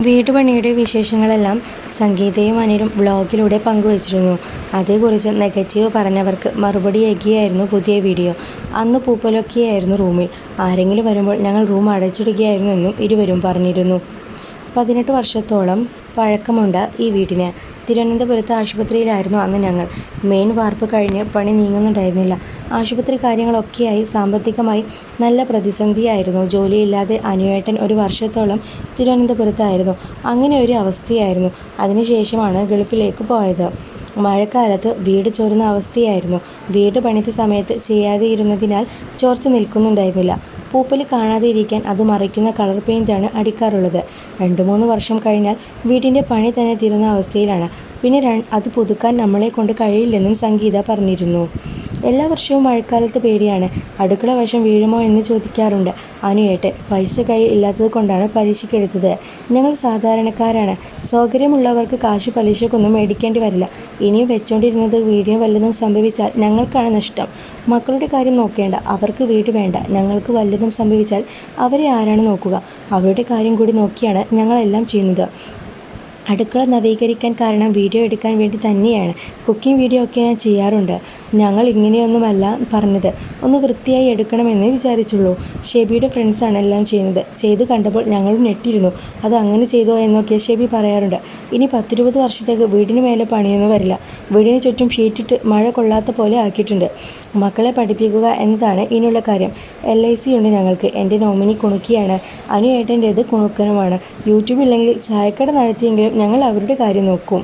വീട്ടുപണിയുടെ വിശേഷങ്ങളെല്ലാം സംഗീതയും അനിലും വ്ളോഗിലൂടെ പങ്കുവച്ചിരുന്നു. അതേക്കുറിച്ച് നെഗറ്റീവ് പറഞ്ഞവർക്ക് മറുപടിയേകിയായിരുന്നു പുതിയ വീഡിയോ. അന്ന് പൂപ്പലൊക്കെയായിരുന്നു റൂമിൽ. ആരെങ്കിലും വരുമ്പോൾ ഞങ്ങൾ റൂം അടച്ചിടുകയായിരുന്നു എന്നും ഇരുവരും പറഞ്ഞിരുന്നു. 18 വർഷത്തോളം പഴക്കമുണ്ട് ഈ വീടിന്. തിരുവനന്തപുരത്ത് ആശുപത്രിയിലായിരുന്നു അന്ന് ഞങ്ങൾ. മെയിൻ വാർപ്പ് കഴിഞ്ഞ് പണി നീങ്ങുന്നുണ്ടായിരുന്നില്ല. ആശുപത്രി കാര്യങ്ങളൊക്കെയായി സാമ്പത്തികമായി നല്ല പ്രതിസന്ധിയായിരുന്നു. ജോലിയില്ലാതെ അനുവേട്ടൻ ഒരു വർഷത്തോളം തിരുവനന്തപുരത്തായിരുന്നു. അങ്ങനെ ഒരു അവസ്ഥയായിരുന്നു. അതിനുശേഷമാണ് ഗൾഫിലേക്ക് പോയത്. മഴക്കാലത്ത് വീട് ചോരുന്ന അവസ്ഥയായിരുന്നു. വീട് പണിത സമയത്ത് ചെയ്യാതെയിരുന്നതിനാൽ ചോർച്ച നിൽക്കുന്നുണ്ടായിരുന്നില്ല. പൂപ്പൽ കാണാതെ ഇരിക്കാൻ അത് മറയ്ക്കുന്ന കളർ പെയിൻ്റാണ് അടിക്കാറുള്ളത്. 2-3 വർഷം കഴിഞ്ഞാൽ വീടിൻ്റെ പണി തന്നെ തീരുന്ന അവസ്ഥയിലാണ്. പിന്നെ അത് പുതുക്കാൻ നമ്മളെക്കൊണ്ട് കഴിയില്ലെന്നും സംഗീത പറഞ്ഞിരുന്നു. എല്ലാ വർഷവും മഴക്കാലത്ത് പേടിയാണ്. അടുക്കള വശം വീഴുമോ എന്ന് ചോദിക്കാറുണ്ട് അനുയേട്ടൻ. പൈസ കയ്യിൽ ഇല്ലാത്തത് കൊണ്ടാണ് പലിശക്കെടുത്തത്. ഞങ്ങൾ സാധാരണക്കാരാണ്. സൗകര്യമുള്ളവർക്ക് കാശ് പലിശക്കൊന്നും മേടിക്കേണ്ടി വരില്ല. ഇനിയും വെച്ചോണ്ടിരുന്നത് വീടിന് വല്ലതും സംഭവിച്ചാൽ ഞങ്ങൾക്കാണ് നഷ്ടം. മക്കളുടെ കാര്യം നോക്കേണ്ട. അവർക്ക് വീട് വേണ്ട. ഞങ്ങൾക്ക് വല്ലതും സംഭവിച്ചാൽ അവരെ ആരാണ് നോക്കുക? അവരുടെ കാര്യം കൂടി നോക്കിയാണ് ഞങ്ങളെല്ലാം ചെയ്യുന്നത്. അടുക്കള നവീകരിക്കാൻ കാരണം വീഡിയോ എടുക്കാൻ വേണ്ടി തന്നെയാണ്. കുക്കിംഗ് വീഡിയോ ഒക്കെ ഞാൻ ചെയ്യാറുണ്ട്. ഞങ്ങൾ ഇങ്ങനെയൊന്നുമല്ല പറഞ്ഞത്. ഒന്ന് വൃത്തിയായി എടുക്കണമെന്ന് വിചാരിച്ചുള്ളൂ. ഷെബിയുടെ ഫ്രണ്ട്സാണ് എല്ലാം ചെയ്യുന്നത്. ചെയ്ത് കണ്ടപ്പോൾ ഞങ്ങളും ഞെട്ടിയിരുന്നു. അത് അങ്ങനെ ചെയ്തോ എന്നൊക്കെ ഷെബി പറയാറുണ്ട്. ഇനി 10-20 വർഷത്തേക്ക് വീടിന് മേലെ പണിയൊന്നും വരില്ല. വീടിന് ചുറ്റും ഷീറ്റിട്ട് മഴ കൊള്ളാത്ത പോലെ ആക്കിയിട്ടുണ്ട്. മക്കളെ പഠിപ്പിക്കുക എന്നതാണ് ഇനിയുള്ള കാര്യം. LIC ഉണ്ട് ഞങ്ങൾക്ക്. എൻ്റെ നോമിനി കുണുക്കിയാണ്. അനു ഏട്ടൻ്റേത് കുണുക്കനുമാണ്. യൂട്യൂബ് ഇല്ലെങ്കിൽ ചായക്കട നടത്തിയെങ്കിലും ഞങ്ങൾ അവരുടെ കാര്യം നോക്കും.